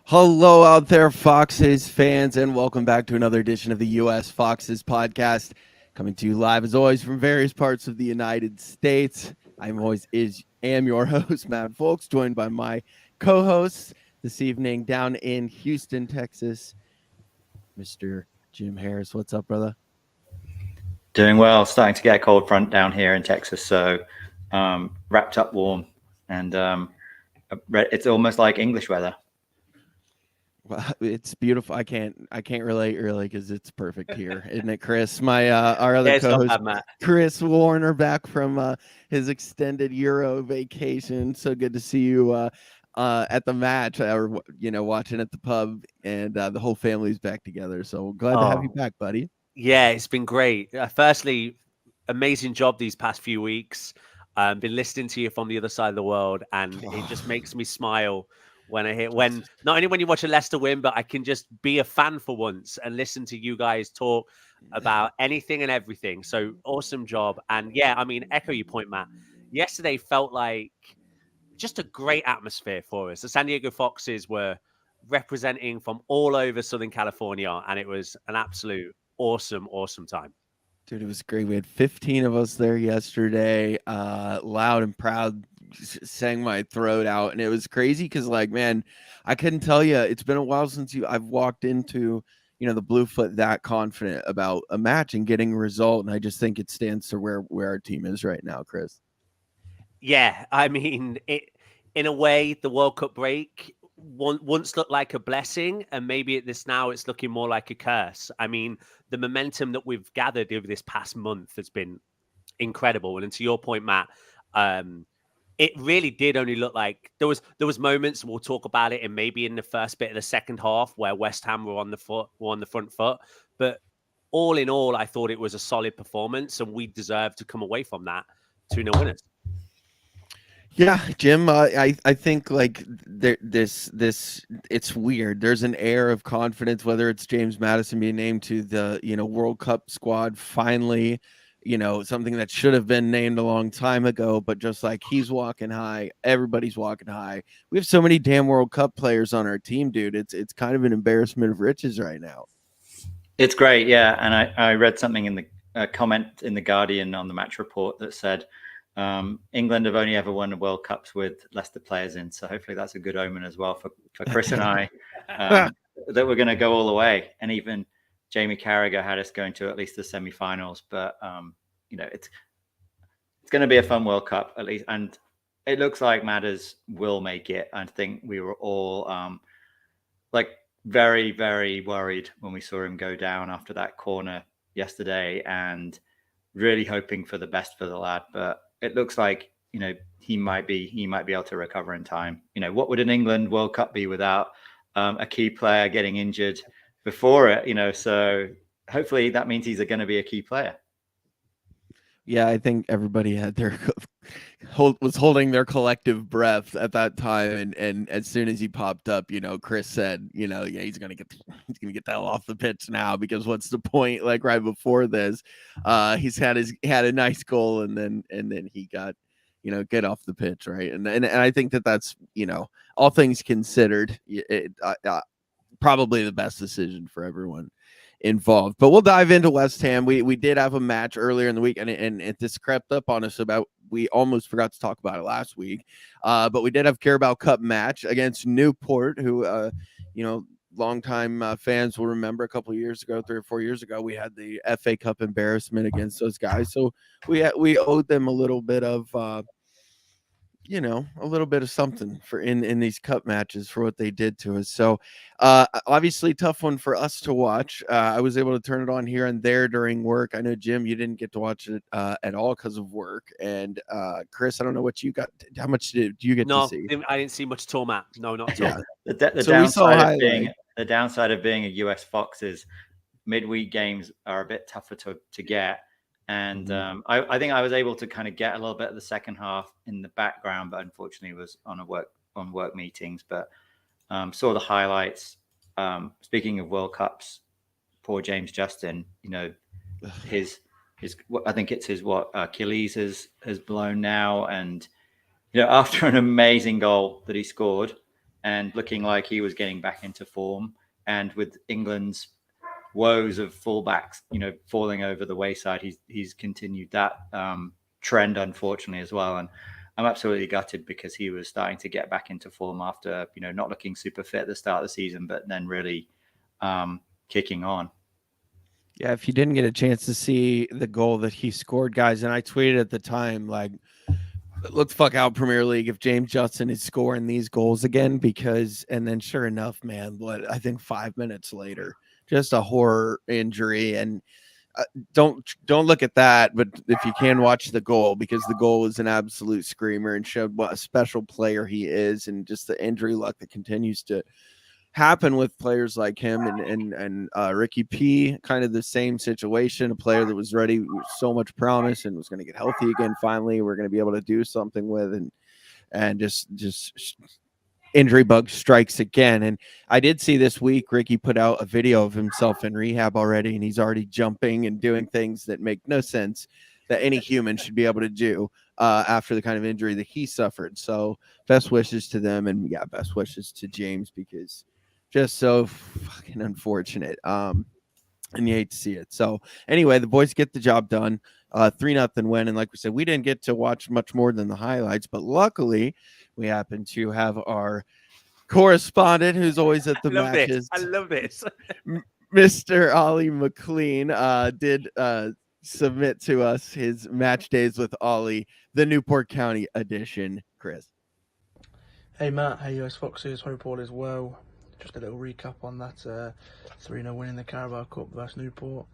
Hello out there, Foxes fans, and welcome back to another edition of the U.S. Foxes podcast, coming to you live as always from various parts of the United States. I am your host, Matt Folks, joined by my co-hosts this evening down in Houston, Texas, Mr. Jim Harris. What's up, brother? Doing well. Starting to get a cold front down here in Texas, so wrapped up warm, and it's almost like English weather. Well, it's beautiful. I can't relate really because it's perfect here, isn't it, Chris? My our other it's not co-host, bad, Matt. Chris Warner, back from his extended Euro vacation. So good to see you at the match, or watching at the pub, and the whole family's back together. So glad to have you back, buddy. Yeah, it's been great. Firstly, amazing job these past few weeks. Been listening to you from the other side of the world, and it just makes me smile when not only when you watch a Leicester win, but I can just be a fan for once and listen to you guys talk about anything and everything. So awesome job. And yeah, I mean, echo your point, Matt. Yesterday felt like just a great atmosphere for us. The San Diego Foxes were representing from all over Southern California, and it was an absolute awesome time. Dude, it was great. We had 15 of us there yesterday. Loud and proud, sang my throat out, and it was crazy because, like, man, I couldn't tell you. It's been a while since I've walked into the Bluefoot that confident about a match and getting a result, and I just think it stands to where our team is right now, Chris. Yeah, I mean, in a way, the World Cup break once looked like a blessing, and maybe it's looking more like a curse. I mean, the momentum that we've gathered over this past month has been incredible. And to your point, Matt, it really did only look like there was moments, we'll talk about it, and maybe in the first bit of the second half where West Ham were on the front foot. But all in all, I thought it was a solid performance, and we deserved to come away from that 2-0 winners. Yeah, Jim, I think like this it's weird. There's an air of confidence, whether it's James Madison being named to the World Cup squad finally, something that should have been named a long time ago, but just like he's walking high, everybody's walking high. We have so many damn World Cup players on our team, dude. It's kind of an embarrassment of riches right now. It's great, yeah. And I read something in the comment in the Guardian on the match report that said England have only ever won the World Cups with Leicester players in, so hopefully that's a good omen as well for Chris and I, that we're going to go all the way. And even Jamie Carragher had us going to at least the semi-finals, but it's going to be a fun World Cup at least, and it looks like Matters will make it. I think we were all like very, very worried when we saw him go down after that corner yesterday, and really hoping for the best for the lad, but it looks like he might be able to recover in time. What would an England World Cup be without a key player getting injured before it? So hopefully that means he's going to be a key player. Yeah, I think everybody had was holding their collective breath at that time, and as soon as he popped up, Chris said, yeah, he's gonna get the hell off the pitch now, because what's the point? Like right before this, he's had a nice goal, and then he got get off the pitch, right? And I think that's all things considered, probably the best decision for everyone involved. But we'll dive into West Ham. We did have a match earlier in the week, and this crept up on us about, we almost forgot to talk about it last week, but we did have Carabao Cup match against Newport, who longtime fans will remember a couple of years ago, 3 or 4 years ago, we had the FA Cup embarrassment against those guys, so we owed them a little bit of something for in these cup matches for what they did to us. So obviously tough one for us to watch. I was able to turn it on here and there during work. I know, Jim, you didn't get to watch it at all because of work. And Chris, I don't know what you got. How much did you get to see? I didn't see much at all, Matt. No, not at all. The downside of being a US Fox is midweek games are a bit tougher to get. And I think I was able to kind of get a little bit of the second half in the background, but unfortunately was on work meetings. But saw the highlights. Speaking of World Cups, poor James Justin, his I think it's his Achilles has blown now, and after an amazing goal that he scored, and looking like he was getting back into form. And with England's woes of fullbacks, falling over the wayside, he's continued that trend, unfortunately, as well. And I'm absolutely gutted because he was starting to get back into form after, not looking super fit at the start of the season, but then really kicking on. Yeah, if you didn't get a chance to see the goal that he scored, guys, and I tweeted at the time, like, let's fuck out Premier League if James Justin is scoring these goals again, because, and then sure enough, man, I think 5 minutes later, just a horror injury. And don't look at that, but if you can, watch the goal, because the goal is an absolute screamer and showed what a special player he is, and just the injury luck that continues to happen with players like him. And Ricky P, kind of the same situation, a player that was ready with so much promise and was going to get healthy again. Finally, we're going to be able to do something with, and just injury bug strikes again. And I did see this week Ricky put out a video of himself in rehab already, and he's already jumping and doing things that make no sense that any human should be able to do after the kind of injury that he suffered. So best wishes to them, and yeah, best wishes to James, because just so fucking unfortunate. And you hate to see it. So anyway, the boys get the job done. 3-0 win. And like we said, we didn't get to watch much more than the highlights, but luckily we happen to have our correspondent who's always at the matches. I love this. Mr. Ollie McLean did submit to us his match days with Ollie, the Newport County edition. Chris. Hey Matt, hey US Foxes, hope all is well. Just a little recap on that 3-0 win in the Carabao Cup versus Newport.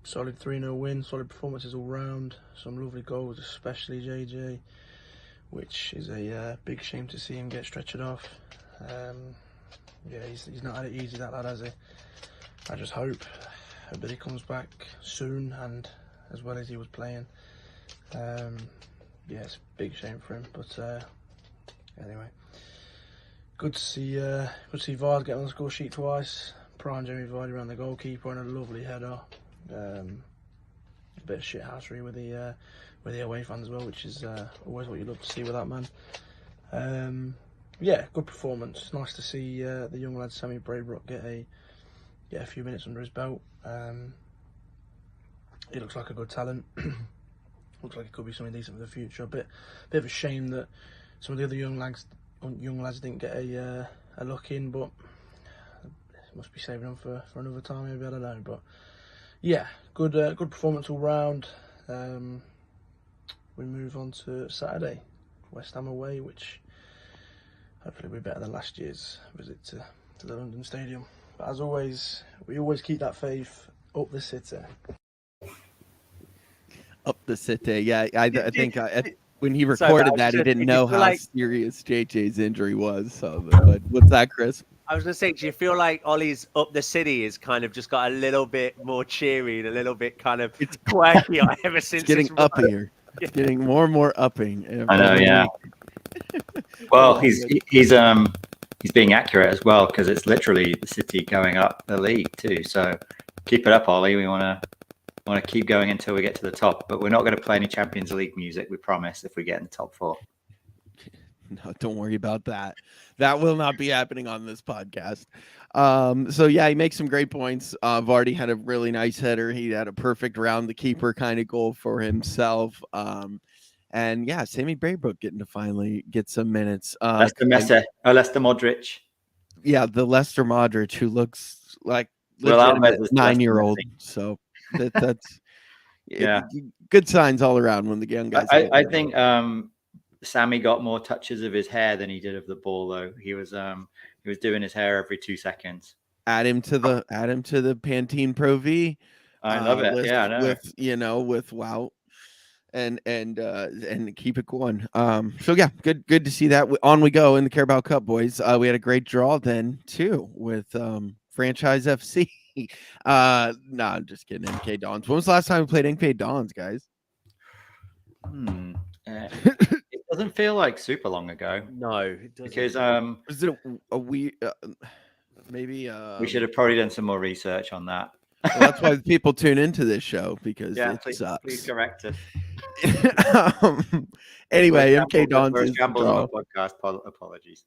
Solid 3-0 win, solid performances all round, some lovely goals, especially JJ, which is a big shame to see him get stretchered off. Yeah, he's not had it easy, that lad, has he? I just hope that he comes back soon and as well as he was playing. Yeah, it's a big shame for him, but anyway. Good to see Vard get on the score sheet twice. Prime Jamie Vardy around the goalkeeper and a lovely header. A bit of shithousery with the away fans as well, which is always what you love to see with that man. Yeah, good performance. Nice to see the young lad Sammy Braybrook get a few minutes under his belt. He looks like a good talent. Looks like it could be something decent for the future. A bit of a shame that some of the other young lads didn't get a look in, but must be saving them for another time, maybe, I don't know. But yeah, good performance all round. We move on to Saturday, West Ham away, which hopefully will be better than last year's visit to the London Stadium. But as always, we always keep that faith up the city. Up the city, yeah. I think when he recorded that, he didn't know how serious JJ's injury was. So, but what's that, Chris? I was going to say, do you feel like Ollie's Up the City has kind of just got a little bit more cheery and a little bit kind of quirky ever since it's getting uppier? Yeah. It's getting more and more upping. I know, yeah. Well, he's being accurate as well, because it's literally the City going up the league too. So keep it up, Ollie. We want to keep going until we get to the top, but we're not going to play any Champions League music, we promise, if we get in the top 4. No, don't worry about that. That will not be happening on this podcast. So yeah, he makes some great points. Vardy had a really nice header. He had a perfect round the keeper kind of goal for himself. And yeah, Sammy Braybrook getting to finally get some minutes. Leicester Modric. Yeah, the Leicester Modric, who looks like a 9-year-old. So that's yeah, good signs all around when the young guys. I think Sammy got more touches of his hair than he did of the ball, though. He was doing his hair every 2 seconds. Add him to the Pantene Pro V. I love it. I know. With Wout and keep it going. So yeah, good to see that. On we go in the Carabao Cup, boys. We had a great draw then too with Franchise FC. No, I'm just kidding. MK Dons. When was the last time we played MK Dons, guys? It doesn't feel like super long ago. No, it doesn't. Because is it a week? Maybe we should have probably done some more research on that. Well, that's why people tune into this show, because Yeah, it please sucks. correct us. Anyway, MK Dons we're is the shambles on draw. a podcast. Apologies.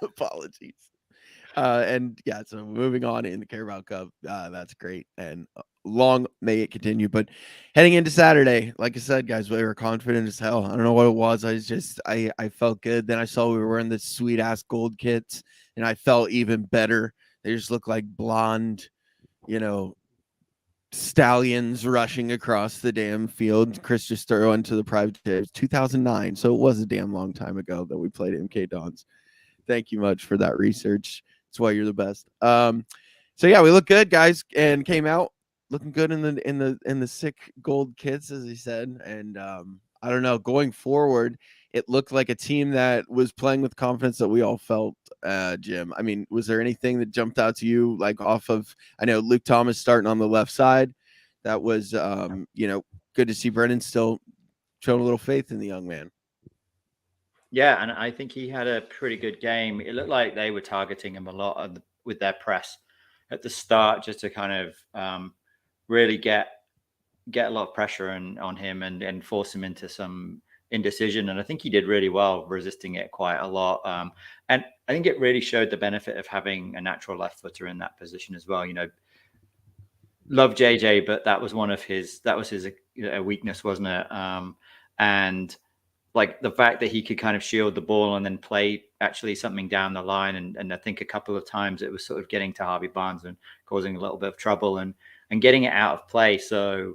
Apologies. And yeah, so moving on in the Carabao Cup, that's great, and long may it continue. But heading into Saturday, like I said, guys, we were confident as hell. I don't know what it was. I felt good. Then I saw we were wearing the sweet ass gold kits, and I felt even better. They just look like blonde, you know, stallions rushing across the damn field. Chris just threw into the private day. It was 2009, so it was a damn long time ago that we played MK Dons. Thank you much for that research. That's why you're the best. So yeah, we look good, guys, and came out looking good in the sick gold kits, as he said. And I don't know, going forward, it looked like a team that was playing with confidence that we all felt. Jim, I mean, was there anything that jumped out to you, like off of? I know Luke Thomas starting on the left side. That was good to see Brennan still showing a little faith in the young man. Yeah, and I think he had a pretty good game. It looked like they were targeting him a lot with their press at the start, just to kind of really get a lot of pressure on him and force him into some indecision. And I think he did really well resisting it quite a lot. And I think it really showed the benefit of having a natural left footer in that position as well. Love JJ, but that was his weakness, wasn't it? And like the fact that he could kind of shield the ball and then play actually something down the line. And I think a couple of times it was sort of getting to Harvey Barnes and causing a little bit of trouble and getting it out of play. So,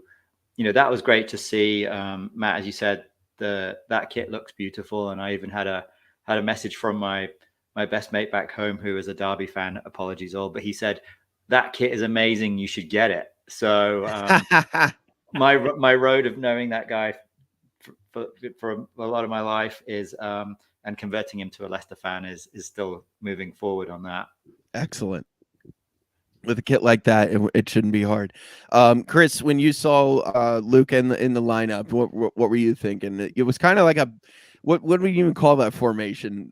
that was great to see. Matt, as you said, that kit looks beautiful. And I even had a message from my best mate back home, who is a Derby fan. Apologies all, but he said, that kit is amazing. You should get it. So my road of knowing that guy for a lot of my life is and converting him to a Leicester fan is still moving forward on that. Excellent. With a kit like that, it shouldn't be hard. Chris, when you saw Luke in the lineup, what were you thinking? It was kind of like what do we even call that formation?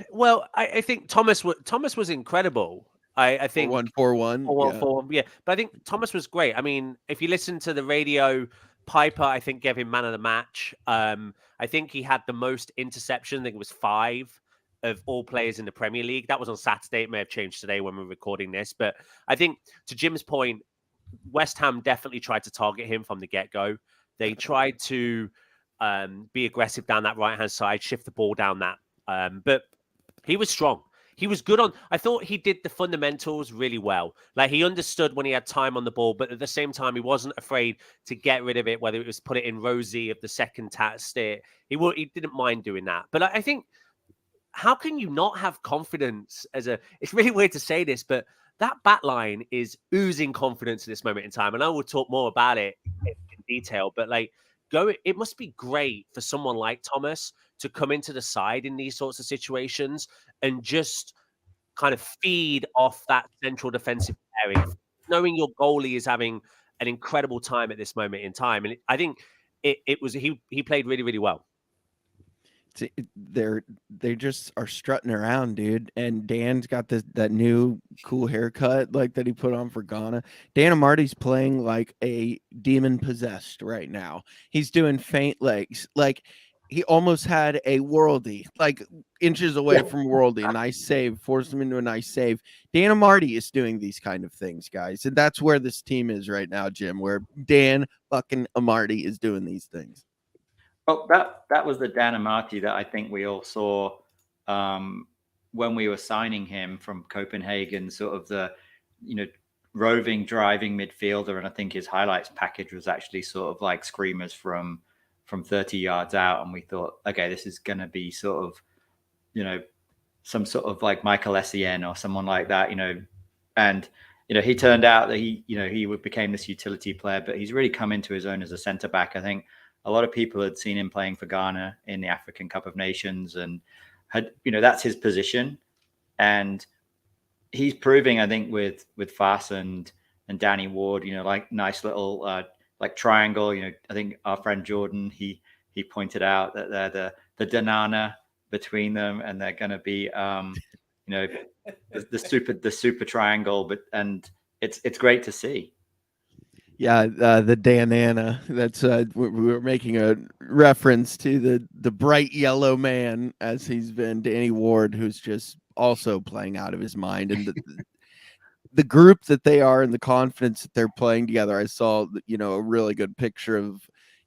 Well, I think Thomas was incredible. I think 1-4-1. Yeah. But I think Thomas was great. I mean, if you listen to the radio, Piper, I think, gave him man of the match. I think he had the most interception. I think it was 5 of all players in the Premier League. That was on Saturday. It may have changed today when we're recording this. But I think, to Jim's point, West Ham definitely tried to target him from the get-go. They tried to be aggressive down that right-hand side, shift the ball down that. But he was strong. He was good on. I thought he did the fundamentals really well. Like, he understood when he had time on the ball, but at the same time, he wasn't afraid to get rid of it, whether it was put it in Rosie of the second steer. He didn't mind doing that. But I think, how can you not have confidence it's really weird to say this, but that back line is oozing confidence at this moment in time. And I will talk more about it in detail, but it must be great for someone like Thomas to come into the side in these sorts of situations and just kind of feed off that central defensive area, knowing your goalie is having an incredible time at this moment in time. And I think he played really, really well. They just are strutting around, dude. And Dan's got that new cool haircut like that he put on for Ghana. Dan Amarty's playing like a demon possessed right now. He's doing faint legs. Like, he almost had a worldie, like inches away from worldie. Nice save, forced him into a nice save. Dan Amarty is doing these kind of things, guys. And that's where this team is right now, Jim, where Dan fucking Amarty is doing these things. Well, that was the Dan Amarty that I think we all saw when we were signing him from Copenhagen, sort of the, roving, driving midfielder. And I think his highlights package was actually sort of like screamers from 30 yards out. And we thought, okay, this is going to be sort of, some sort of like Michael Essien or someone like that, and, he turned out that he became this utility player, but he's really come into his own as a centre back. I think a lot of people had seen him playing for Ghana in the African Cup of Nations and had, that's his position. And he's proving, I think, with Fass and Danny Ward, like nice little like triangle. I think our friend Jordan, he pointed out that they're the Danana between them, and they're going to be, the super triangle, and it's great to see. Yeah, the Danana. That's we were making a reference to the bright yellow man, as he's been Danny Ward, who's just also playing out of his mind, and the group that they are and the confidence that they're playing together. I saw a really good picture of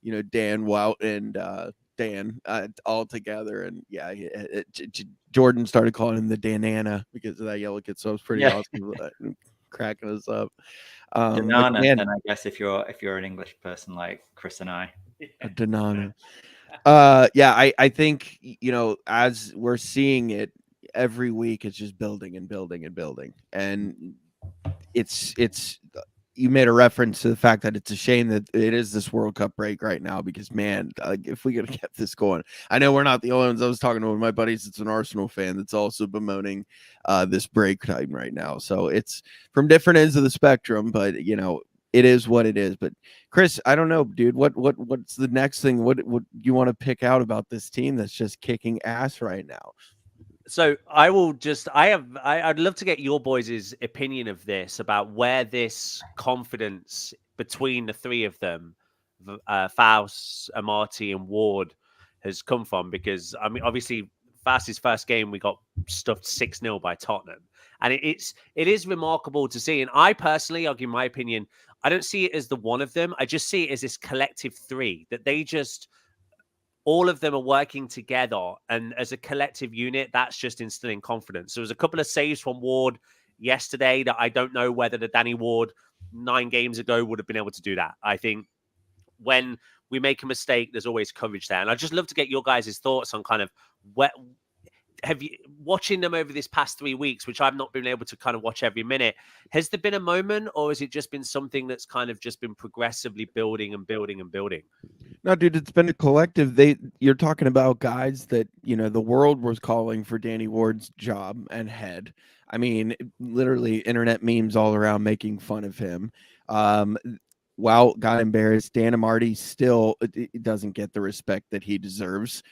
Dan Wout and Dan all together, and yeah, Jordan started calling him the Danana because of that yellow kid, so it was pretty awesome, cracking us up. Danana, then I guess if you're an English person like Chris and I. A Danana. Yeah, I think as we're seeing it every week, it's just building and building and building, and it's you made a reference to the fact that it's a shame that it is this World Cup break right now, because man, if we could have kept this going, I know we're not the only ones. I was talking to one of my buddies that's an Arsenal fan that's also bemoaning this break time right now. So it's from different ends of the spectrum, but it is what it is. But Chris, I don't know, dude, what's the next thing? What you want to pick out about this team that's just kicking ass right now? So I'd love to get your boys' opinion of this, about where this confidence between the three of them, Faust, Amati, and Ward, has come from. Because I mean, obviously, Faust's first game we got stuffed 6-0 by Tottenham, and it is remarkable to see. And I personally, I'll give my opinion, I don't see it as the one of them. I just see it as this collective three, that they just, all of them are working together, and as a collective unit, that's just instilling confidence. There was a couple of saves from Ward yesterday that I don't know whether the Danny Ward 9 games ago would have been able to do that. I think when we make a mistake, there's always courage there. And I'd just love to get your guys' thoughts on kind of have you, watching them over this past 3 weeks, which I've not been able to kind of watch every minute. Has there been a moment, or has it just been something that's kind of just been progressively building and building and building? No, dude, it's been a collective. You're talking about guys that the world was calling for Danny Ward's job and head. I mean, literally internet memes all around making fun of him. Wow, got embarrassed. Dan Amarty still doesn't get the respect that he deserves,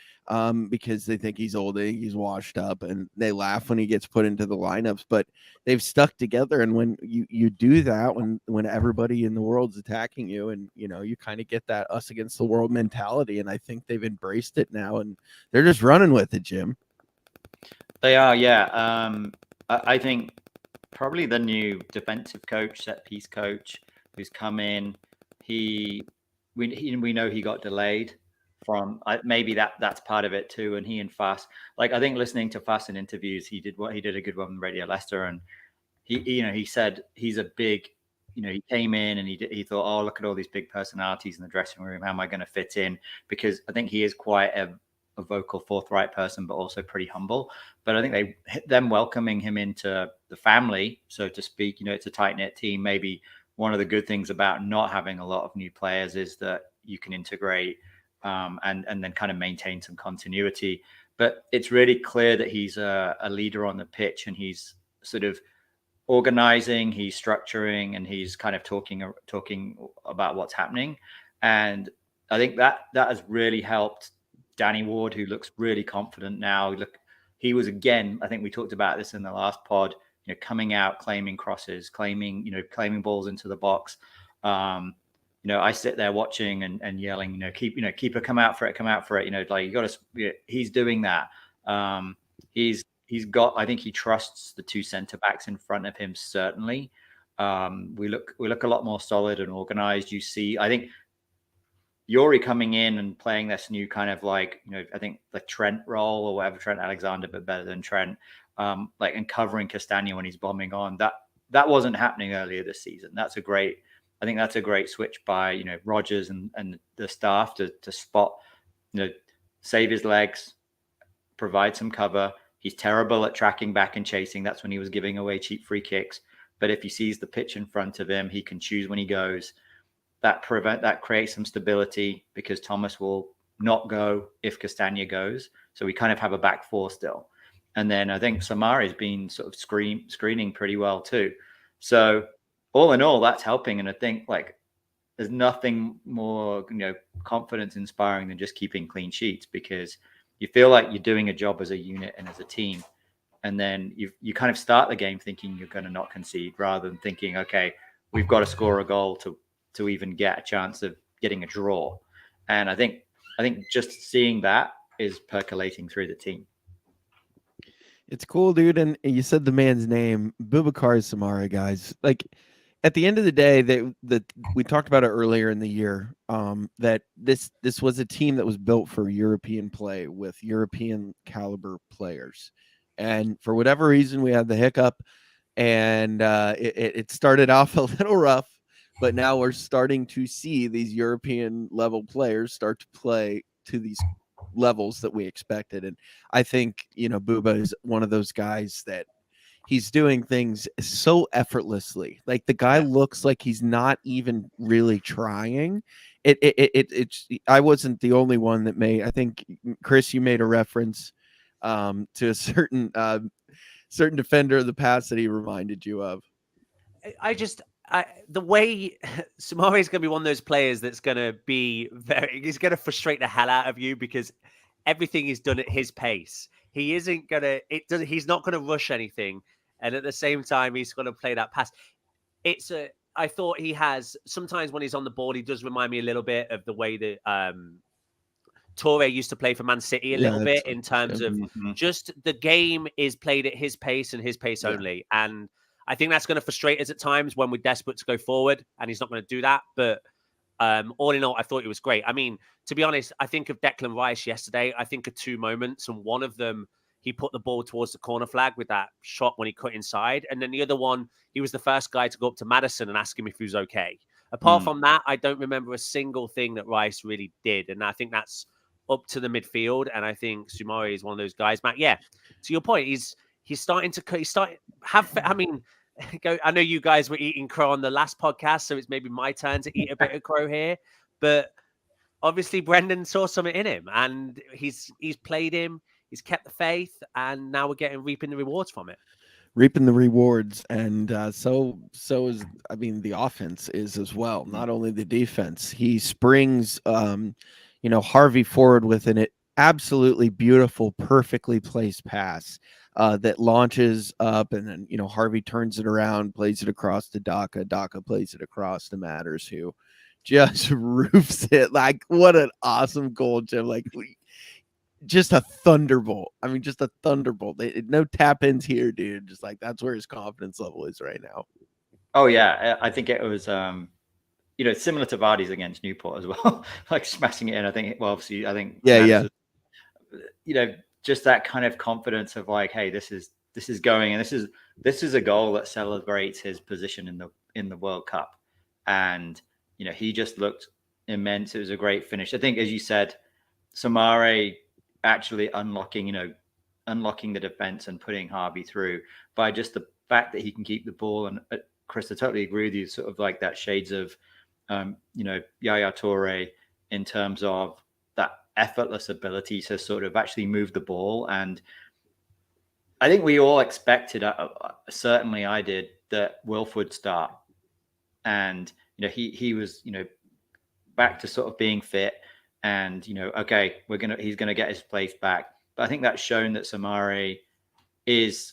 because they think he's old, he's washed up, and they laugh when he gets put into the lineups. But they've stuck together, and when you do that, when everybody in the world's attacking you, and you kind of get that us against the world mentality, and I think they've embraced it now, and they're just running with it, Jim. They are, yeah. I think probably the new defensive coach, set piece coach, who's come in, we know he got delayed from, maybe that's part of it too. And he and Fass, like, I think listening to Fass in interviews, he did a good one on Radio Leicester, and he said he's a big, he came in and he thought, oh, look at all these big personalities in the dressing room, how am I going to fit in? Because I think he is quite a vocal, forthright person, but also pretty humble. But I think them welcoming him into the family, so to speak, it's a tight-knit team. Maybe one of the good things about not having a lot of new players is that you can integrate and then kind of maintain some continuity. But it's really clear that he's a leader on the pitch, and he's sort of organizing, he's structuring, and he's kind of talking about what's happening. And I think that has really helped Danny Ward, who looks really confident now. He was, again, I think we talked about this in the last pod, coming out, claiming crosses, claiming balls into the box. I sit there watching and yelling, keeper, come out for it. Like, you got to, he's doing that. He's got, I think he trusts the 2 center backs in front of him. Certainly. We look a lot more solid and organized. You see, I think Yuri coming in and playing this new kind of, like, I think the Trent role or whatever, Trent Alexander, but better than Trent, and covering Castagna when he's bombing on. That wasn't happening earlier this season. I think that's a great switch by, Rodgers and the staff to spot, save his legs, provide some cover. He's terrible at tracking back and chasing. That's when he was giving away cheap free kicks. But if he sees the pitch in front of him, he can choose when he goes. That creates some stability, because Thomas will not go if Castagna goes. So we kind of have a back four still. And then I think Samari's been sort of screening pretty well too. So all in all, that's helping. And I think, like, there's nothing more, confidence inspiring than just keeping clean sheets, because you feel like you're doing a job as a unit and as a team. and then you kind of start the game thinking you're going to not concede, rather than thinking, okay, we've got to score a goal to even get a chance of getting a draw. And I think just seeing that is percolating through the team. It's cool, dude. And you said the man's name, Boubacar Samara, guys. Like, at the end of the day, that we talked about it earlier in the year. That this was a team that was built for European play with European caliber players, and for whatever reason, we had the hiccup, and it started off a little rough, but now we're starting to see these European level players start to play to these levels that we expected. And I think, Booba is one of those guys that he's doing things so effortlessly. Like, the guy looks like he's not even really trying. It's I wasn't the only one that made, I think, Chris, you made a reference to a certain defender of the past that he reminded you of. The way Samari is going to be one of those players that's going to be he's going to frustrate the hell out of you, because everything is done at his pace. He isn't going to, he's not going to rush anything. And at the same time, he's going to play that pass. I thought he has, sometimes when he's on the ball, he does remind me a little bit of the way that Toure used to play for Man City a little bit, in terms of just the game is played at his pace and his pace only. And I think that's going to frustrate us at times when we're desperate to go forward, and he's not going to do that. But all in all, I thought it was great. I mean, to be honest, I think of Declan Rice yesterday. I think of two moments, and one of them, he put the ball towards the corner flag with that shot when he cut inside. And then the other one, he was the first guy to go up to Maddison and ask him if he was okay. Apart from that, I don't remember a single thing that Rice really did. And I think that's up to the midfield. And I think Sumari is one of those guys. Matt, yeah, to your point, he's starting to I mean, I know you guys were eating crow on the last podcast, so it's maybe my turn to eat a bit of crow here. But obviously, Brendan saw something in him, and he's played him. He's kept the faith, and now we're reaping the rewards from it. Reaping the rewards, and so is, I mean, the offense is as well. Not only the defense. He springs, Harvey forward with an absolutely beautiful, perfectly placed pass that launches up, and then Harvey turns it around, plays it across to Daka. Daka plays it across to Matters, who just roofs it. Like, what an awesome goal, Jim! Like, just a thunderbolt. I mean, just a thunderbolt. No tap ins here, dude. Just like, that's where his confidence level is right now. Oh yeah, I think it was similar to Vardy's against Newport as well, like smashing it in. I think just that kind of confidence of like, hey, this is going, and this is a goal that celebrates his position in the World Cup. And he just looked immense. It was a great finish. I think, as you said, Samare actually unlocking the defense and putting Harvey through by just the fact that he can keep the ball. And Chris, I totally agree with you, sort of like that shades of Yaya Toure in terms of that effortless ability to sort of actually move the ball. And I think we all expected, certainly I did, that Wilf would start. And he was back to sort of being fit, and okay, he's gonna get his place back. But I think that's shown that Samari is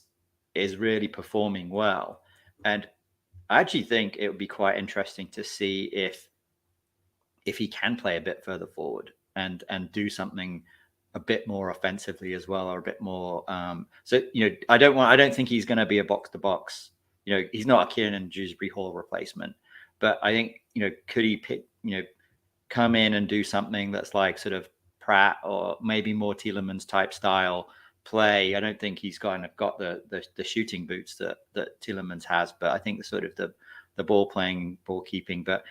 really performing well. And I actually think it would be quite interesting to see if he can play a bit further forward and do something a bit more offensively as well, or a bit more. So I don't think he's going to be a box to box. He's not a Kieran Dewsbury Hall replacement, but I think could he come in and do something that's like sort of Pratt or maybe more Tielemans type style play. I don't think he's got the shooting boots that Tielemans has, but I think the ball playing, ball keeping. But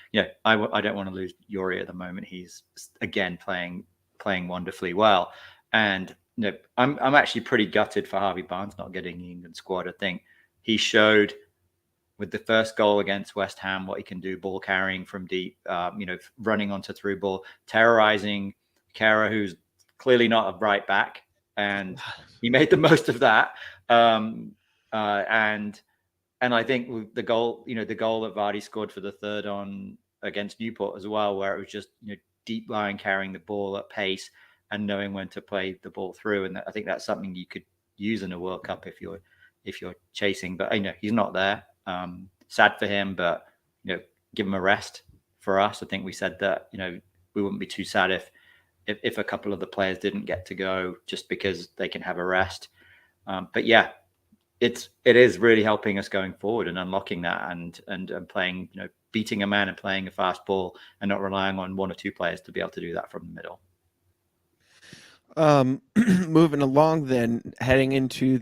I don't want to lose Yuri at the moment. He's again playing wonderfully well, and I'm actually pretty gutted for Harvey Barnes not getting the England squad. I think he showed with the first goal against West Ham what he can do, ball carrying from deep, running onto through ball, terrorizing Kara, who's clearly not a right back, and he made the most of that. And I think the goal that Vardy scored for the third on against Newport as well, where it was just deep line carrying the ball at pace and knowing when to play the ball through. And I think that's something use in a World Cup if you're chasing. But he's not there. Sad for him, but give him a rest. For us, I think we said that we wouldn't be too sad if a couple of the players didn't get to go just because they can have a rest. But yeah, it is really helping us going forward and unlocking that and playing, beating a man and playing a fast ball and not relying on one or two players to be able to do that from the middle. Moving along then, heading into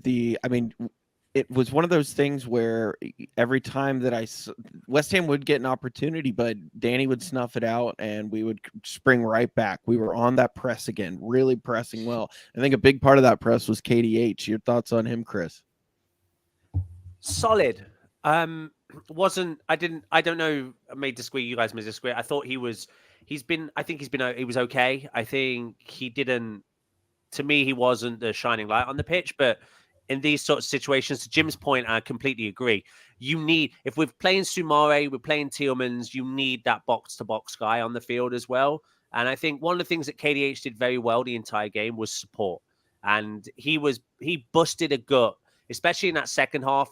it was one of those things where every time that West Ham would get an opportunity, but Danny would snuff it out and we would spring right back. We were on that press again, really pressing well. I think a big part of that press was KDH. Your thoughts on him, Chris? Solid. I don't know. I may disagree. You guys may disagree. I thought he was okay. I think he didn't, to me, he wasn't the shining light on the pitch, but in these sort of situations, to Jim's point, I completely agree. If we're playing Soumare, we're playing Tielemans, you need that box-to-box guy on the field as well. And I think one of the things that KDH did very well the entire game was support. And he busted a gut, especially in that second half.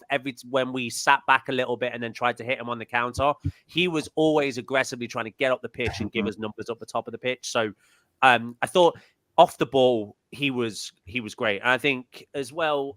When we sat back a little bit and then tried to hit him on the counter, he was always aggressively trying to get up the pitch and give us numbers up the top of the pitch. So I thought off the ball, he was great. And I think as well,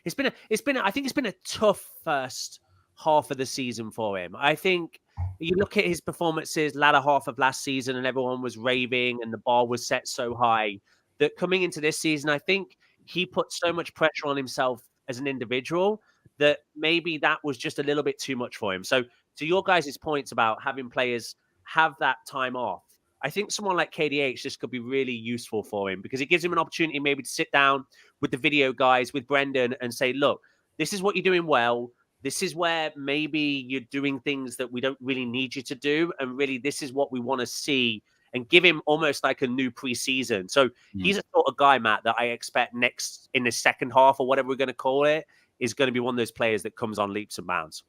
it's been a tough first half of the season for him. I think you look at his performances latter half of last season and everyone was raving and the bar was set so high that coming into this season, I think he put so much pressure on himself as an individual that maybe that was just a little bit too much for him. So to your guys' points about having players have that time off, I think someone like KDH, this could be really useful for him because it gives him an opportunity maybe to sit down with the video guys, with Brendan and say, look, this is what you're doing well. This is where maybe you're doing things that we don't really need you to do. And really, this is what we want to see and give him almost like a new preseason. So he's a sort of guy, Matt, that I expect next in the second half or whatever we're going to call it is going to be one of those players that comes on leaps and bounds.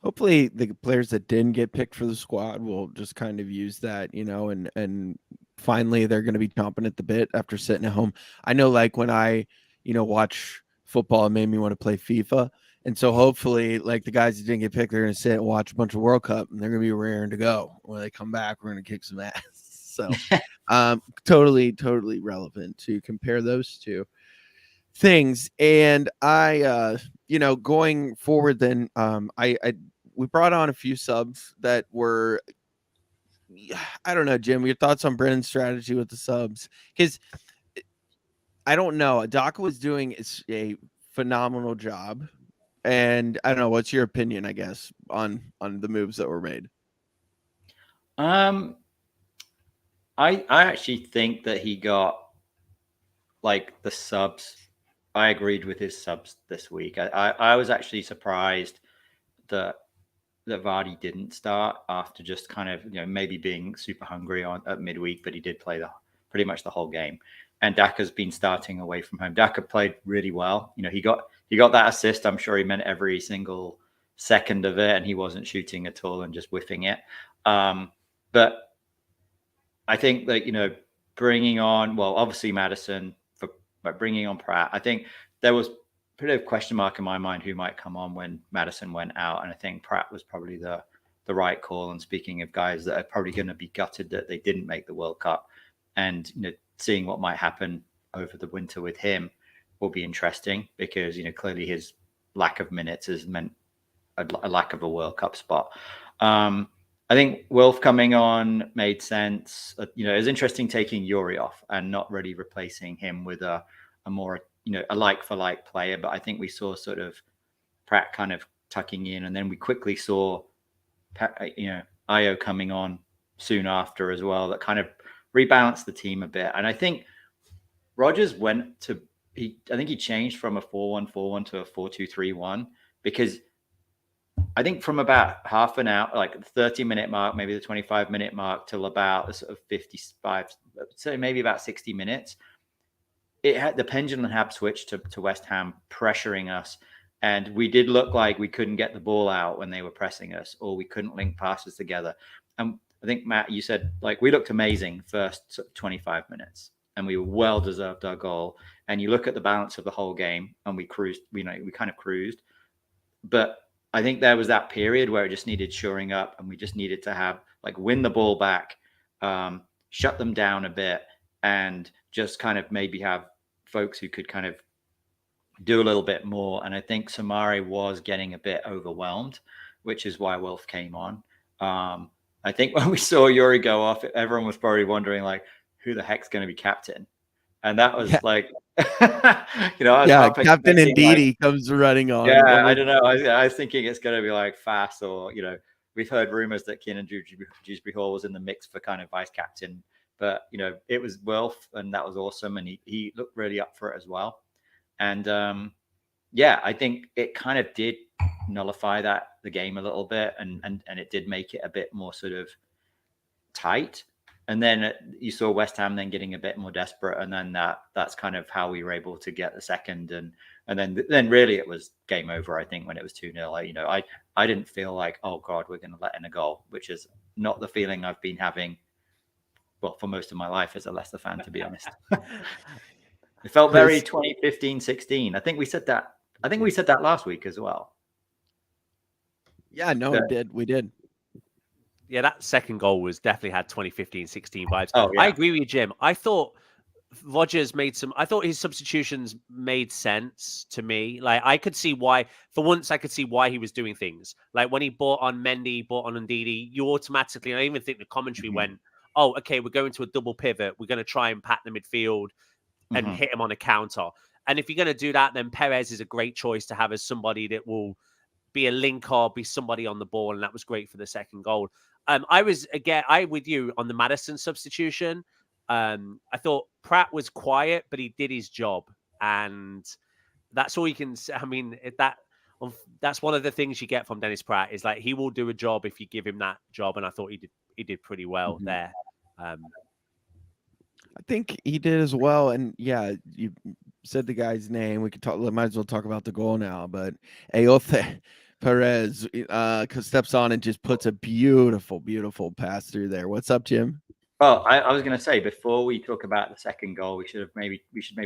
Hopefully the players that didn't get picked for the squad will just kind of use that, and finally they're going to be chomping at the bit after sitting at home. I know like when I, watch football, it made me want to play FIFA. And so hopefully like the guys that didn't get picked, they're going to sit and watch a bunch of World Cup and they're going to be raring to go. When they come back, we're going to kick some ass. So totally relevant to compare those two things. And I, going forward then, we brought on a few subs that were, I don't know, Jim, your thoughts on Brennan's strategy with the subs? Because I don't know, Daka was doing a phenomenal job. And I don't know, what's your opinion, I guess, on the moves that were made? I actually think that he got like the subs. I agreed with his subs this week. I was actually surprised that Vardy didn't start after just kind of, maybe being super hungry at midweek, but he did play pretty much the whole game. And Daka's been starting away from home. Daka played really well. He got that assist. I'm sure he meant every single second of it, and he wasn't shooting at all and just whiffing it. But I think that, bringing on, well, obviously Maddison, but bringing on Pratt, I think there was a bit of question mark in my mind who might come on when Maddison went out. And I think Pratt was probably the right call. And speaking of guys that are probably going to be gutted that they didn't make the World Cup, and, seeing what might happen over the winter with him will be interesting because, clearly his lack of minutes has meant a lack of a World Cup spot. I think Wilf coming on made sense. It was interesting taking Yuri off and not really replacing him with a more, a like for like player. But I think we saw sort of Pratt kind of tucking in, and then we quickly saw, Io coming on soon after as well. That kind of rebalanced the team a bit. And I think Rodgers I think he changed from a 4-1-4-1 to a 4-2-3-1 because I think from about half an hour, like the 30-minute mark, maybe the 25-minute mark, till about the sort of 55, so maybe about 60 minutes, the pendulum had switched to West Ham pressuring us. And we did look like we couldn't get the ball out when they were pressing us, or we couldn't link passes together. And I think, Matt, you said, like, we looked amazing first 25 minutes. and we well deserved our goal. And you look at the balance of the whole game, and we cruised. We kind of cruised, but I think there was that period where it just needed shoring up, and we just needed to have win the ball back, shut them down a bit, and just kind of maybe have folks who could kind of do a little bit more. And I think Samari was getting a bit overwhelmed, which is why Wolf came on. I think when we saw Yuri go off, everyone was probably wondering who the heck's going to be captain? And that was Captain Ndidi comes running on. Yeah, I don't know. I was thinking it's going to be Fast, or we've heard rumors that Keenan Dewsbury Hall was in the mix for kind of vice captain, but it was Wolf, and that was awesome, and he looked really up for it as well. And I think it kind of did nullify the game a little bit, and it did make it a bit more sort of tight. And then you saw West Ham then getting a bit more desperate, and then that's kind of how we were able to get the second, and then really it was game over. I think when it was 2-0, I didn't feel like, oh God, we're going to let in a goal, which is not the feeling I've been having, well, for most of my life as a Leicester fan, to be honest. It felt very 2015-16. I think we said that. I think we said that last week as well. Yeah, no, we did. Yeah, that second goal was definitely had 2015-16 vibes. Oh, yeah. I agree with you, Jim. I thought Rodgers I thought his substitutions made sense to me. I could see why, for once, I could see why he was doing things. When he brought on Mendy, brought on Ndidi, you automatically, I even think the commentary went, oh, okay, we're going to a double pivot. We're going to try and pack the midfield and hit him on a counter. And if you're going to do that, then Perez is a great choice to have as somebody that will be a linker, be somebody on the ball. And that was great for the second goal. I with you on the Maddison substitution. I thought Pratt was quiet, but he did his job, and that's all you can say. I mean, that's one of the things you get from Dennis Pratt is he will do a job if you give him that job, and I thought he did pretty well there. I think he did as well, and yeah, you said the guy's name. We could might as well talk about the goal now, but Ayoze Perez steps on and just puts a beautiful pass through there. What's up, Jim? Well, I was going to say, before we talk about the second goal, we should maybe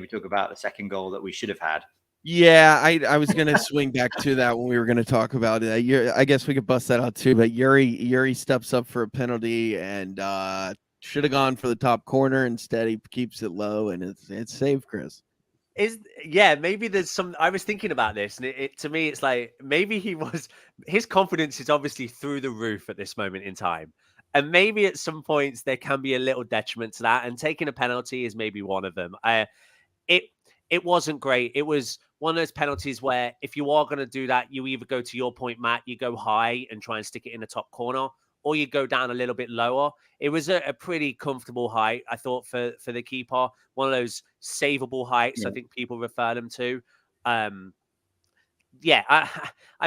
talk about the second goal that we should have had. Yeah, I was going to swing back to that when we were going to talk about it. I guess we could bust that out too, but Yuri steps up for a penalty and should have gone for the top corner. Instead, he keeps it low, and it's saved, Chris. Maybe there's some. I was thinking about this, and to me, it's maybe his confidence is obviously through the roof at this moment in time, and maybe at some points there can be a little detriment to that. And taking a penalty is maybe one of them. It wasn't great. It was one of those penalties where if you are going to do that, you either go to your point, Matt, you go high and try and stick it in the top corner, or you go down a little bit lower. It was a pretty comfortable height, I thought, for the keeper. One of those savable heights, I think people refer them to. I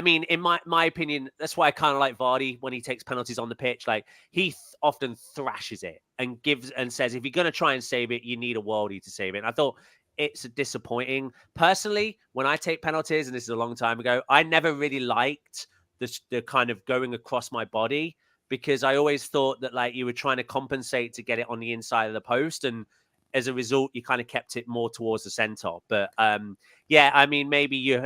mean, in my opinion, that's why I kind of like Vardy when he takes penalties on the pitch. He often thrashes it and says, if you're going to try and save it, you need a worldie to save it. And I thought it's disappointing. Personally, when I take penalties, and this is a long time ago, I never really liked the kind of going across my body, because I always thought that you were trying to compensate to get it on the inside of the post. And as a result, you kind of kept it more towards the center. But I mean, maybe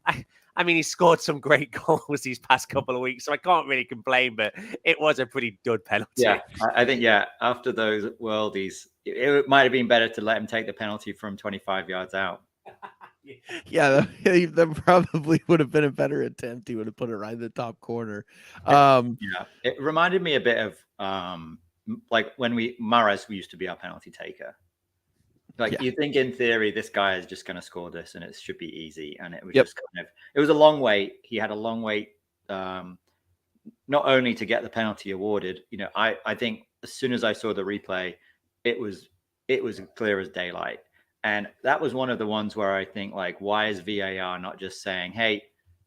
I mean, he scored some great goals these past couple of weeks, so I can't really complain, but it was a pretty dud penalty. Yeah, I think, after those worldies, it might have been better to let him take the penalty from 25 yards out. Yeah, that probably would have been a better attempt. He would have put it right in the top corner. It reminded me a bit of when Mahrez used to be our penalty taker. You think in theory this guy is just going to score this and it should be easy, and it was just it was a long wait. He had a long wait, not only to get the penalty awarded. I think as soon as I saw the replay, it was clear as daylight. And that was one of the ones where I think, why is VAR not just saying, hey,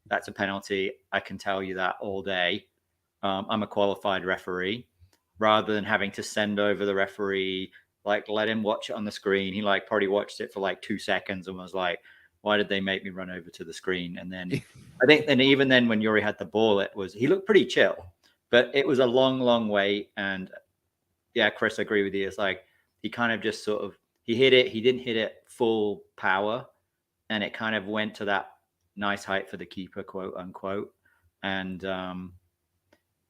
that's a penalty. I can tell you that all day. I'm a qualified referee, rather than having to send over the referee, let him watch it on the screen. He probably watched it for 2 seconds and was like, why did they make me run over to the screen? And then I think, and even then when Yuri had the ball, he looked pretty chill, but it was a long, long wait. And yeah, Chris, I agree with you. It's he kind of just he he hit it. He didn't hit it full power, and it kind of went to that nice height for the keeper, quote unquote. And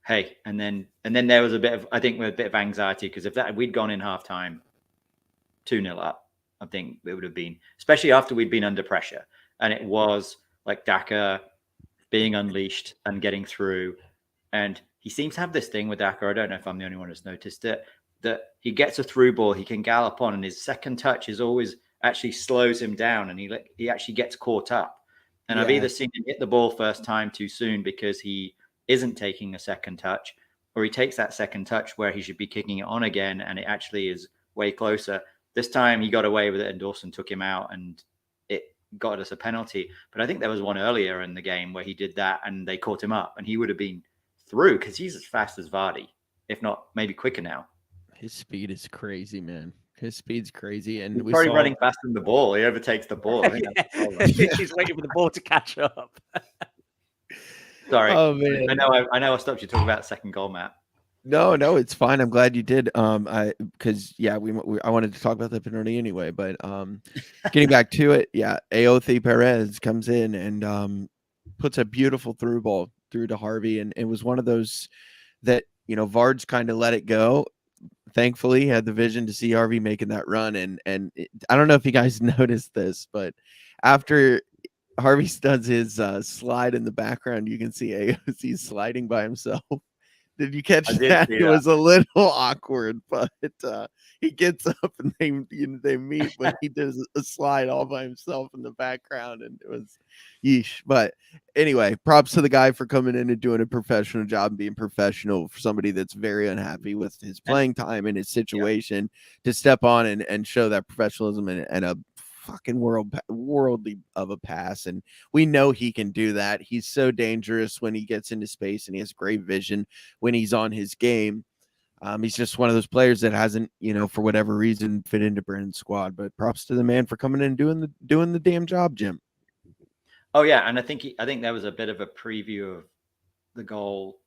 hey, and then there was a bit of, I think, a bit of anxiety, because if we'd gone in halftime 2-0 up, I think it would have been, especially after we'd been under pressure, and it was like Daka being unleashed and getting through. And he seems to have this thing with Daka. I don't know if I'm the only one who's noticed it, that he gets a through ball, he can gallop on, and his second touch is always actually slows him down, and he actually gets caught up. And I've either seen him hit the ball first time too soon because he isn't taking a second touch, or he takes that second touch where he should be kicking it on again, and it actually is way closer. This time he got away with it, and Dawson took him out, and it got us a penalty. But I think there was one earlier in the game where he did that, and they caught him up, and he would have been through, because he's as fast as Vardy, if not maybe quicker now. His speed is crazy, man. His speed's crazy, and He's we probably saw running faster than the ball. He overtakes the ball. I think that's the problem. He's waiting for the ball to catch up. Sorry. Oh man, I know I stopped you talking about second goal, Matt. No, it's fine. I'm glad you did. Because I wanted to talk about the penalty anyway, but getting back to it, Aothi Perez comes in and puts a beautiful through ball through to Harvey, and it was one of those that Vard's kind of let it go. Thankfully, he had the vision to see Harvey making that run, and I don't know if you guys noticed this, but after Harvey does his slide in the background, you can see AOC sliding by himself. Did you catch that? It was a little awkward, but he gets up and they meet, but he does a slide all by himself in the background, and it was yeesh. But anyway, props to the guy for coming in and doing a professional job and being professional for somebody that's very unhappy with his playing time and his situation to step on and show that professionalism and a fucking worldly of a pass. And we know he can do that. He's so dangerous when he gets into space, and he has great vision when he's on his game. He's just one of those players that hasn't, for whatever reason, fit into Brennan's squad. But props to the man for coming in and doing the damn job, Jim. Oh yeah, and I think there was a bit of a preview of the goal,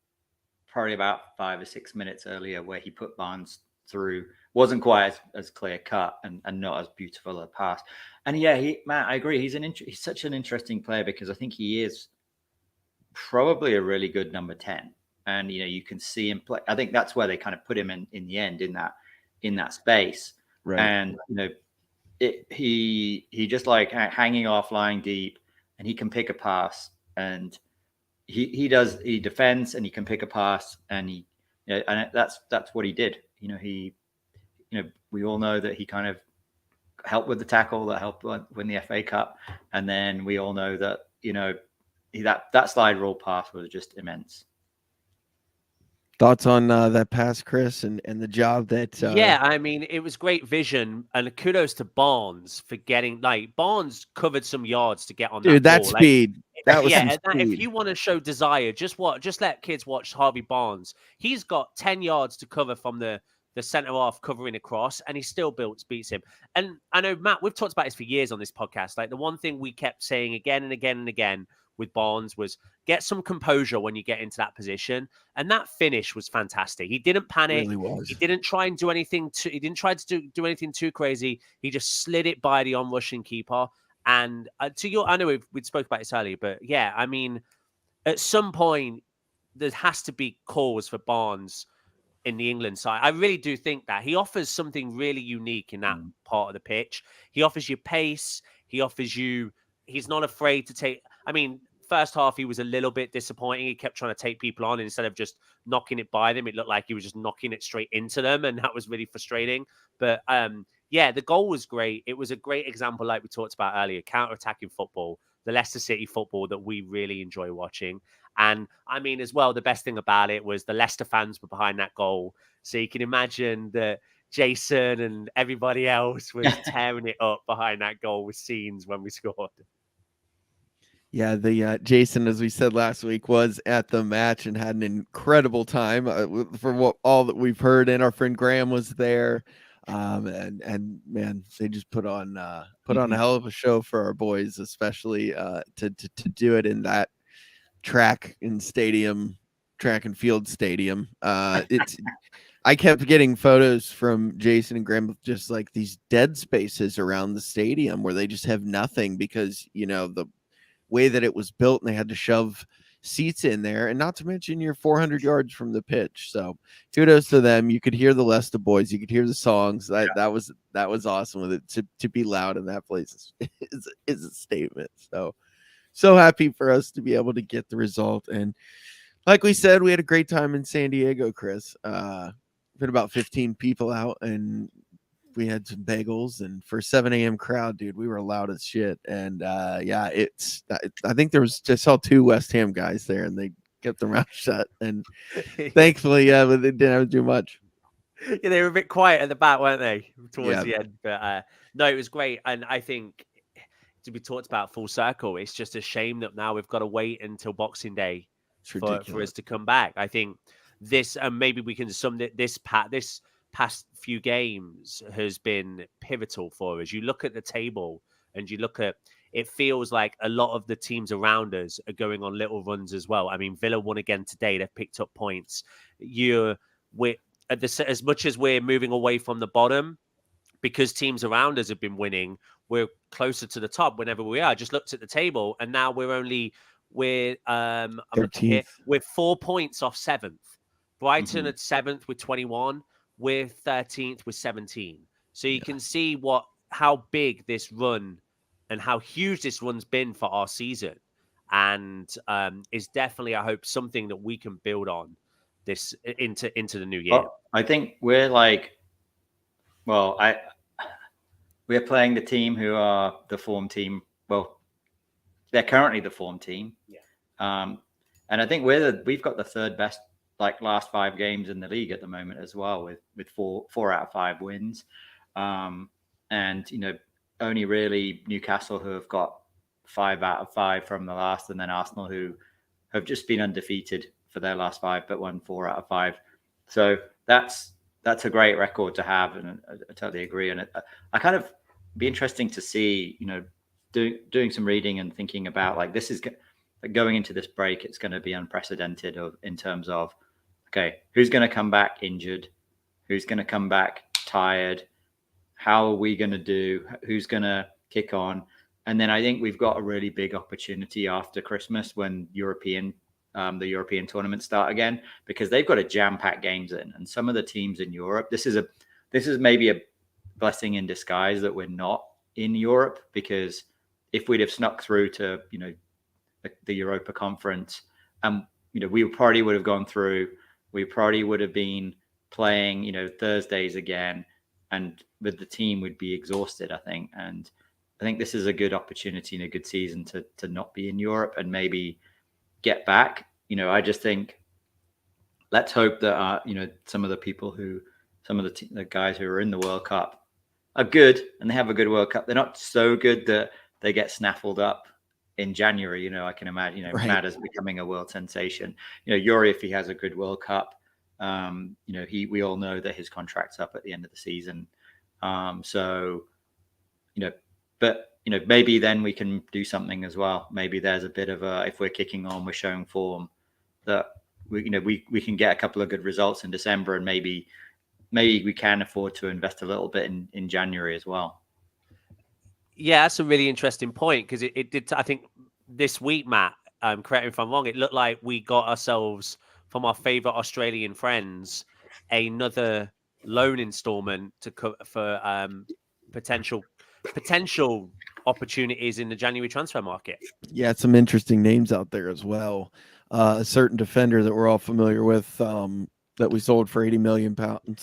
probably about 5 or 6 minutes earlier, where he put Barnes through. Wasn't quite as clear cut and not as beautiful a pass. And Matt, I agree. He's such an interesting player, because I think he is probably a really good number 10. And you can see him play. I think that's where they kind of put him in the end, in that space. Right. And he just like hanging off, lying deep, and he can pick a pass, and he defends, and he can pick a pass, and and that's what he did. We all know that he kind of helped with the tackle that helped win the FA Cup, and then we all know that that slide rule pass was just immense. Thoughts on that pass, Chris, and the job that I mean, it was great vision, and kudos to Barnes for getting, Barnes covered some yards to get on that ball. Speed. That was speed. If you want to show desire, just let kids watch Harvey Barnes. He's got 10 yards to cover from the centre half covering across, and he still beats him. And I know, Matt, we've talked about this for years on this podcast. Like, the one thing we kept saying again and again and again with Barnes was get some composure when you get into that position. And that finish was fantastic. He didn't panic. It really was. He didn't try and do anything he didn't try to do anything too crazy. He just slid it by the onrushing keeper. And I know we'd spoke about this earlier, but I mean, at some point there has to be cause for Barnes in the England side. I really do think that he offers something really unique in that part of the pitch. He offers you pace. He's not afraid to take. I mean, first half he was a little bit disappointing. He kept trying to take people on instead of just knocking it by them. It looked like he was just knocking it straight into them, and that was really frustrating. But the goal was great. It was a great example, like we talked about earlier, counter-attacking football, the Leicester City football that we really enjoy watching. And I mean, as well, the best thing about it was the Leicester fans were behind that goal. So you can imagine that Jason and everybody else was tearing it up behind that goal with scenes when we scored. Yeah, the Jason, as we said last week, was at the match and had an incredible time for all that we've heard. And our friend Graham was there, and man, they just put on a hell of a show for our boys, especially to do it in that track and field stadium. It's I kept getting photos from Jason and Graham of just like these dead spaces around the stadium where they just have nothing because, you know, the way that it was built and they had to shove seats in there, and not to mention you're 400 yards from the pitch. So kudos to them. You could hear the Leicester boys, you could hear the songs. That was awesome with it. To be loud in that place is a statement. So happy for us to be able to get the result. And like we said, we had a great time in San Diego, Chris. Been about 15 people out, and we had some bagels, and for 7 a.m. crowd, dude, we were loud as shit. And yeah, I think there was just saw 2 West Ham guys there, and they kept their mouth shut. And thankfully, yeah, but they didn't have to do much. Yeah, they were a bit quiet at the back, weren't they, towards Yeah. the end? But no, it was great. And I think to be talked about full circle, it's just a shame that now we've got to wait until Boxing Day for us to come back. I think this, and maybe we can sum it, this past few games has been pivotal for us. You look at the table and you look at, it feels like a lot of the teams around us are going on little runs as well. I mean, Villa won again today. They've picked up points. As much as we're moving away from the bottom, because teams around us have been winning, we're closer to the top whenever we are. I just looked at the table, and now we're I'm looking here, we're 4 points off 7th. Brighton at 7th with 21. We're 13th with 17. So you can see how big this run and how huge this run's been for our season, and is definitely, I hope, something that we can build on this into the new year. Well, I think we're we're playing the team who are the form team. Well, they're currently the form team. Yeah. And I think we've got the 3rd best last 5 games in the league at the moment as well, with 4 out of 5 wins. And you know, only really Newcastle who have got 5 out of 5 from the last, and then Arsenal who have just been undefeated for their last 5 but won 4 out of 5. So that's a great record to have, and I totally agree. And I kind of be interesting to see, you know, doing some reading and thinking about this is going into this break. It's going to be unprecedented in terms of, okay, who's going to come back injured, who's going to come back tired, how are we going to do, who's going to kick on. And then I think we've got a really big opportunity after Christmas when the European tournaments start again, because they've got a jam-packed games in, and some of the teams in Europe, this is maybe a blessing in disguise that we're not in Europe, because if we'd have snuck through to, you know, the Europa Conference, you know, we probably would have gone through, we probably would have been playing, you know, Thursdays again, and with the team we'd be exhausted, I think. And I think this is a good opportunity and a good season to not be in Europe and maybe get back. You know, I just think, let's hope that you know, some of the guys who are in the World Cup are good, and they have a good World Cup. They're not so good that they get snaffled up in January. You know, I can imagine, you know, Right. Matt is becoming a world sensation. You know, Yuri, if he has a good World Cup, you know, we all know that his contract's up at the end of the season. So, you know, but you know, maybe then we can do something as well. Maybe there's a bit of if we're kicking on, we're showing form, that we can get a couple of good results in December, and maybe we can afford to invest a little bit in January as well. Yeah, that's a really interesting point, because it did. I think this week, Matt, correct me if I'm wrong, it looked like we got ourselves, from our favorite Australian friends, another loan installment for potential opportunities in the January transfer market. Yeah, some interesting names out there as well. A certain defender that we're all familiar with, that we sold for £80 million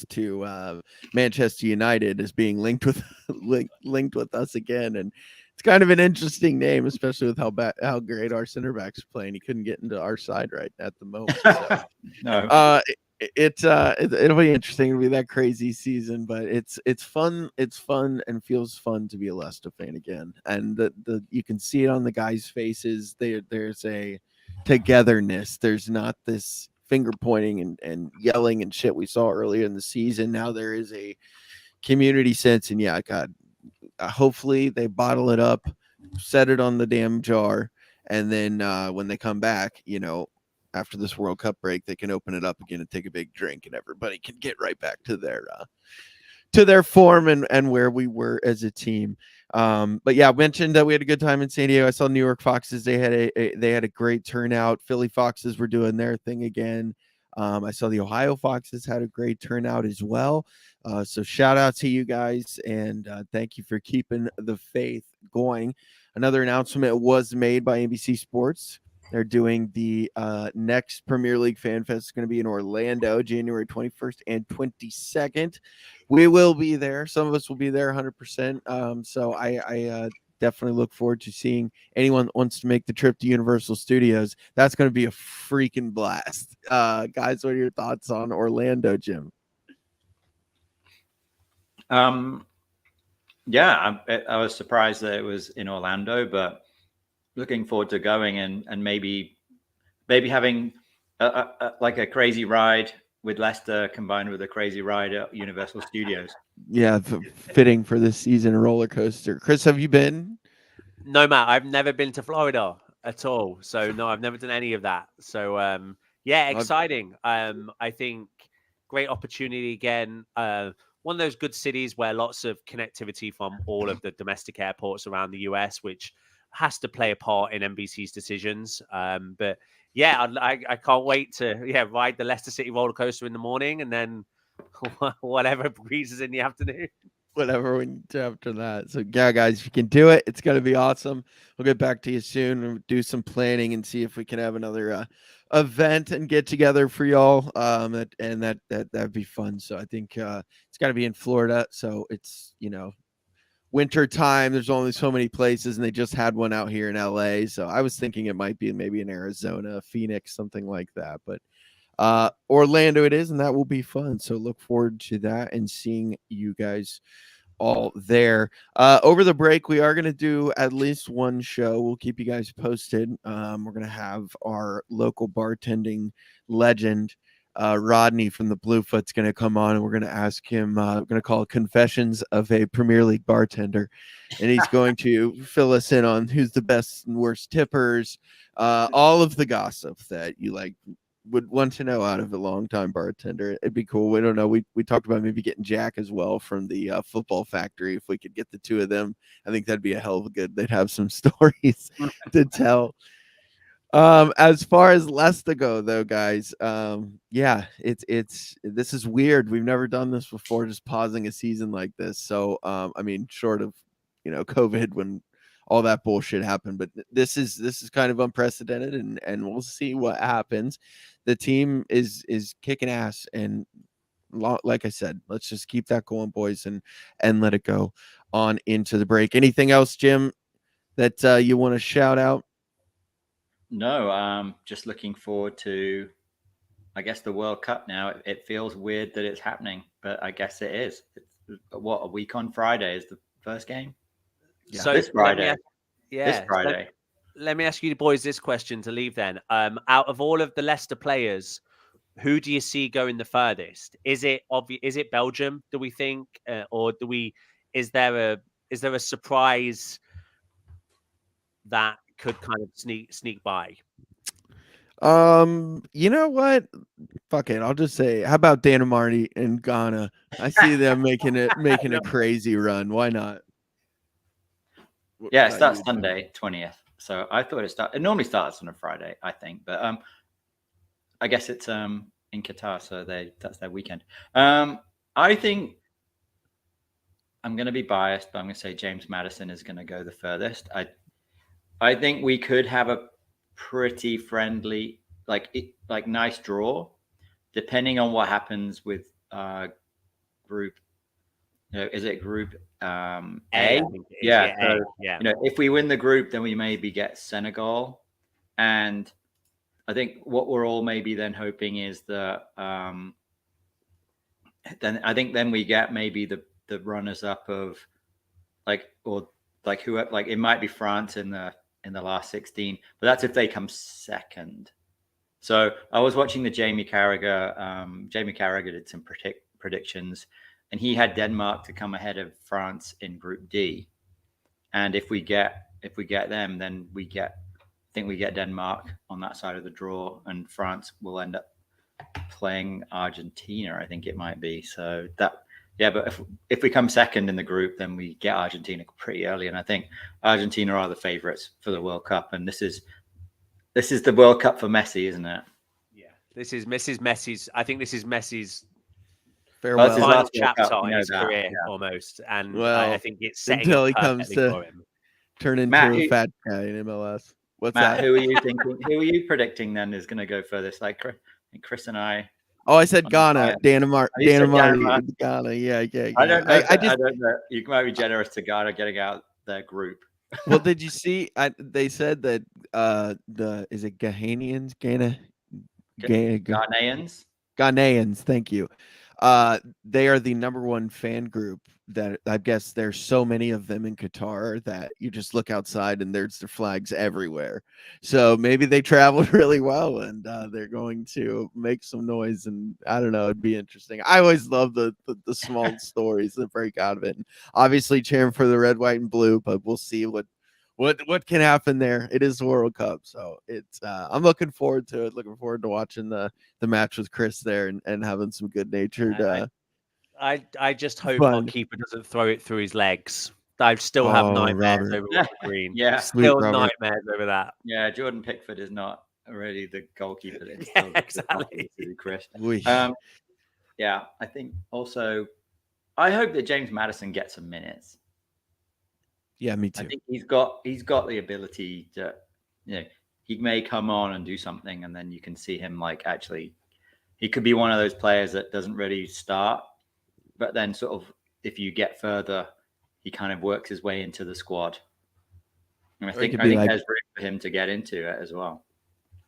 to Manchester United, is being linked with us again, and it's kind of an interesting name, especially with how great our center backs are playing. He couldn't get into our side right at the moment. So. No. It'll be interesting. It'll be that crazy season, but it's fun. It's fun and feels fun to be a Leicester fan again. And you can see it on the guys' faces. There's a togetherness. There's not this finger pointing and yelling and shit we saw earlier in the season. Now there is a community sense, and yeah, God, hopefully they bottle it up, set it on the damn jar, and then when they come back, you know, after this World Cup break, they can open it up again and take a big drink, and everybody can get right back to their form and where we were as a team. But yeah, I mentioned that we had a good time in San Diego. I saw New York Foxes. They had a great turnout. Philly Foxes were doing their thing again. I saw the Ohio Foxes had a great turnout as well. So shout out to you guys, and thank you for keeping the faith going. Another announcement was made by NBC Sports. They're doing the next Premier League Fan Fest. It's going to be in Orlando, January 21st and 22nd. We will be there. Some of us will be there 100%. So I definitely look forward to seeing anyone that wants to make the trip to Universal Studios. That's going to be a freaking blast. Guys, what are your thoughts on Orlando, Jim? Yeah, I was surprised that it was in Orlando, but looking forward to going and maybe having like a crazy ride with Leicester combined with a crazy ride at Universal Studios. Yeah, fitting for this season, a roller coaster. Chris, have you been? No, Matt, I've never been to Florida at all. So no, I've never done any of that. So yeah, exciting. I think great opportunity again. One of those good cities where lots of connectivity from all of the domestic airports around the US, which has to play a part in NBC's decisions. But yeah, I can't wait to ride the Leicester City roller coaster in the morning and then whatever breezes in the afternoon. Whatever we need to after that. So yeah, guys, if you can do it, it's gonna be awesome. We'll get back to you soon and do some planning and see if we can have another event and get together for y'all. That'd be fun. So I think it's got to be in Florida. So it's winter time. There's only so many places, and they just had one out here in LA. So I was thinking it might be maybe in Arizona, Phoenix, something like that. But Orlando it is, and that will be fun. So look forward to that and seeing you guys all there. Over the break, we are going to do at least one show. We'll keep you guys posted. We're going to have our local bartending legend, Rodney from the Bluefoot's going to come on, and we're going to ask him, we're going to call it Confessions of a Premier League Bartender. And he's going to fill us in on who's the best and worst tippers, all of the gossip that you would want to know out of a long-time bartender. It'd be cool. We don't know. We talked about maybe getting Jack as well from the Football Factory. If we could get the two of them, I think that'd be a hell of a good. They'd have some stories to tell. As far as Leicester go, though, guys, yeah, this is weird. We've never done this before, just pausing a season like this. So, I mean, short of COVID when all that bullshit happened, but this is kind of unprecedented, and we'll see what happens. The team is kicking ass, and like I said, let's just keep that going, boys, and let it go on into the break. Anything else, Jim, that you want to shout out? No, just looking forward to, I guess, the World Cup now. It feels weird that it's happening, but I guess it is. It's, a week on Friday is the first game? Yeah. So this Friday. This Friday. Let me ask you boys this question to leave then. Out of all of the Leicester players, who do you see going the furthest? Is it obvious? Is it Belgium, do we think? Or is there a surprise that could kind of sneak by? You know what? Fuck it. I'll just say, how about Dan Marty and Ghana? I see them making a crazy run. Why not? Yeah, it starts Sunday, 20th. So I thought it normally starts on a Friday, I think, but I guess it's in Qatar, so that's their weekend. I think I'm going to be biased, but I'm going to say James Maddison is going to go the furthest. I think we could have a pretty friendly, nice draw, depending on what happens with group. Is it group A? Yeah. So, yeah. If we win the group, then we maybe get Senegal, and I think what we're all maybe then hoping is that then we get maybe the runners up of who it might be France in the last 16, but that's if they come second. So I was watching the Jamie Carragher. Jamie Carragher did some predictions, and he had Denmark to come ahead of France in Group D. And if we get them, then we get think we get Denmark on that side of the draw, and France will end up playing Argentina, I think it might be. So that, yeah, but if we come second in the group, then we get Argentina pretty early, and I think Argentina are the favourites for the World Cup, and this is the World Cup for Messi, isn't it? Yeah, this is Messi's. I think this is Messi's farewell. That's his final last World chapter Cup, in his that, career, yeah. almost, and Well, I think it's setting until up he comes perfectly to for him. turn into Matt, a fat guy in MLS. What's Matt, that? who are you thinking? Who are you predicting then is going to go furthest? Like Chris and I. Oh, I said Ghana, Oh, you said Ghana. Ghana. Yeah. I don't know. I just, I don't know. You might be generous to Ghana getting out their group. well, did you see? They said that is it Ghanaians? Ghanaians. Ghanaians, thank you. They are the number one fan group. That I guess there's so many of them in Qatar that you just look outside and there's their flags everywhere. So maybe they traveled really well and they're going to make some noise. And I don't know, it'd be interesting. I always love the small stories that break out of it. And obviously cheering for the red, white, and blue, but we'll see what can happen there. It is the World Cup, so it's I'm looking forward to it. Looking forward to watching the match with Chris there and having some good natured. I just hope fun. our keeper doesn't throw it through his legs. I still have nightmares Robert. over Robert Green. Yeah. Still Sweet Robert. nightmares over that. Yeah, Jordan Pickford is not really the goalkeeper. It's Yeah, still exactly. Chris. Whoosh. Yeah, I think also, I hope that James Maddison gets some minutes. Yeah, me too. I think he's got the ability to, he may come on and do something, and then you can see him like actually, he could be one of those players that doesn't really start, but then sort of if you get further, he kind of works his way into the squad. And I think like there's room for him to get into it as well.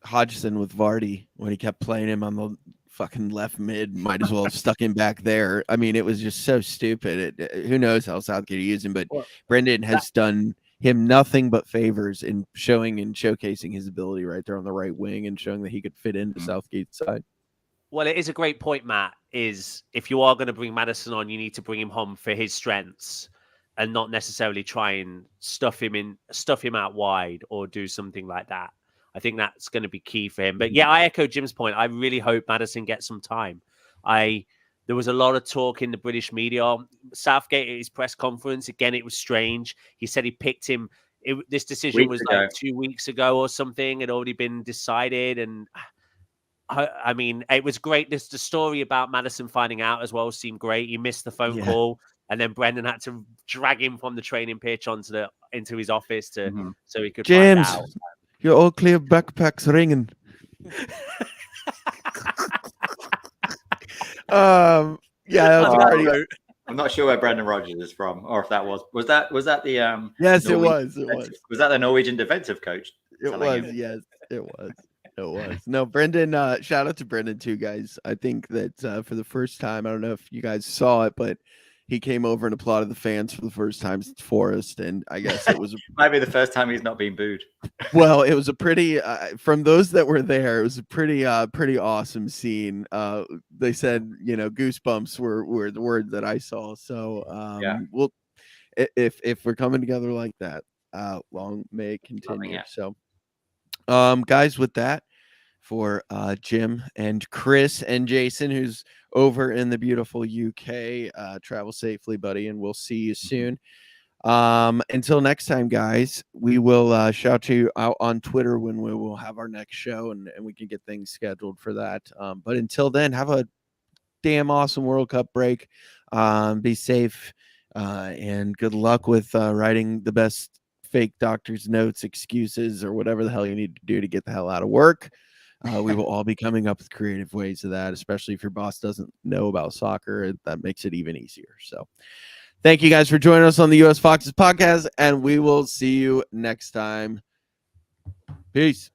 Hodgson with Vardy when he kept playing him on the fucking left mid, might as well have stuck him back there. I mean, it was just so stupid. Who knows how Southgate used him, but Brendan has done him nothing but favors in showing and showcasing his ability right there on the right wing and showing that he could fit into Southgate's side. Well, it is a great point, Matt, is if you are going to bring Maddison on, you need to bring him home for his strengths and not necessarily try and stuff him out wide or do something like that. I think that's going to be key for him. But yeah, I echo Jim's point. I really hope Maddison gets some time. There was a lot of talk in the British media. Southgate at his press conference, again, it was strange. He said he picked him. This decision was like 2 weeks ago or something. It had already been decided. And I mean, it was great. The story about Maddison finding out as well seemed great. He missed the phone call. And then Brendan had to drag him from the training pitch into his office so he could find out. Your all clear backpack's ringing. Yeah, that's pretty. I'm not sure where Brendan Rodgers is from, or if that was that the Yes, Norwegian, it was. Was that the Norwegian defensive coach? It was. Yes, it was. No, Brendan. Shout out to Brendan too, guys. I think that for the first time, I don't know if you guys saw it, but he came over and applauded the fans for the first time since Forest, and I guess it was might be the first time he's not being booed. Well, it was a pretty from those that were there, it was a pretty awesome scene. They said, goosebumps were the word that I saw. So we'll if we're coming together like that, long may it continue. So guys, with that, for Jim and Chris and Jason, who's over in the beautiful UK, travel safely, buddy, and we'll see you soon. Until next time, guys, we will shout you out on Twitter when we will have our next show and we can get things scheduled for that. But until then, have a damn awesome World Cup break. Be safe and good luck with writing the best fake doctor's notes, excuses, or whatever the hell you need to do to get the hell out of work. We will all be coming up with creative ways of that, especially if your boss doesn't know about soccer. That makes it even easier. So thank you guys for joining us on the US Foxes podcast, and we will see you next time. Peace.